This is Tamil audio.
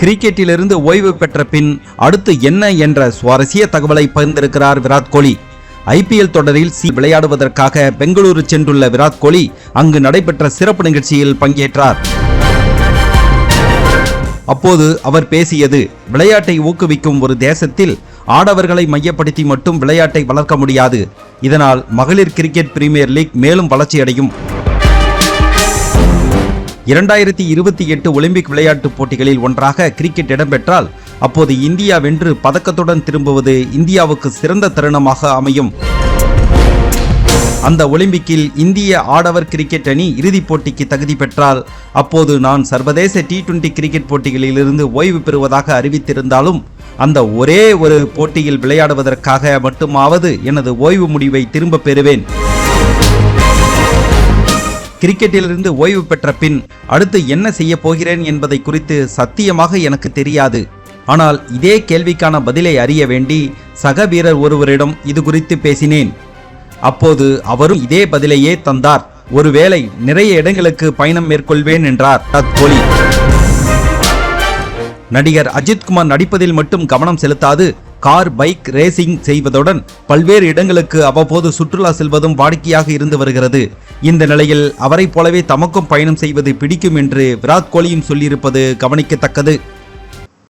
கிரிக்கெட்டிலிருந்து ஓய்வு பெற்ற பின் அடுத்து என்ன என்ற சுவாரஸ்ய தகவலை பகிர்ந்திருக்கிறார் விராட் கோலி. ஐபிஎல் தொடரில் விளையாடுவதற்காக பெங்களூரு சென்றுள்ள விராட் கோலி அங்கு நடைபெற்ற சிறப்பு நிகழ்ச்சியில் பங்கேற்றார். அப்போது அவர் பேசியது, விளையாட்டை ஊக்குவிக்கும் ஒரு தேசத்தில் ஆடவர்களை மையப்படுத்தி மட்டும் விளையாட்டை வளர்க்க முடியாது. இதனால் மகளிர் கிரிக்கெட் பிரீமியர் லீக் மேலும் வளர்ச்சியடையும். 2028 ஒலிம்பிக் விளையாட்டுப் போட்டிகளில் ஒன்றாக கிரிக்கெட் இடம்பெற்றால் அப்போது இந்தியா வென்று பதக்கத்துடன் திரும்புவது இந்தியாவுக்கு சிறந்த தருணமாக அமையும். அந்த ஒலிம்பிக்கில் இந்திய ஆடவர் கிரிக்கெட் அணி இறுதிப் போட்டிக்கு தகுதி பெற்றால் அப்போது நான் சர்வதேச T20 கிரிக்கெட் போட்டிகளில் இருந்து ஓய்வு பெறுவதாக அறிவித்திருந்தாலும் அந்த ஒரே ஒரு போட்டியில் விளையாடுவதற்காக மட்டுமாவது எனது ஓய்வு முடிவை திரும்ப பெறுவேன். கிரிக்கெட்டிலிருந்து ஓய்வு பெற்ற பின் அடுத்து என்ன செய்ய போகிறேன் என்பதை குறித்து சத்தியமாக எனக்கு தெரியாது. ஆனால் இதே கேள்விக்கான பதிலை அறிய வேண்டி சக வீரர் ஒருவரிடம் இது குறித்து பேசினேன். அப்போது அவரும் இதே பதிலையே தந்தார். ஒருவேளை நிறைய இடங்களுக்கு பயணம் மேற்கொள்வேன் என்றார் விராட் கோலி. நடிகர் அஜித்குமார் நடிப்பதில் மட்டும் கவனம் செலுத்தாது கார், பைக் ரேசிங் செய்வதுடன் பல்வேறு இடங்களுக்கு அவ்வப்போது சுற்றுலா செல்வதும் வாடிக்கையாக இருந்து வருகிறது. இந்த நிலையில் அவரைப் போலவே தமக்கும் பயணம் செய்வது பிடிக்கும் என்று விராட் கோலியும் சொல்லியிருப்பது கவனிக்கத்தக்கது.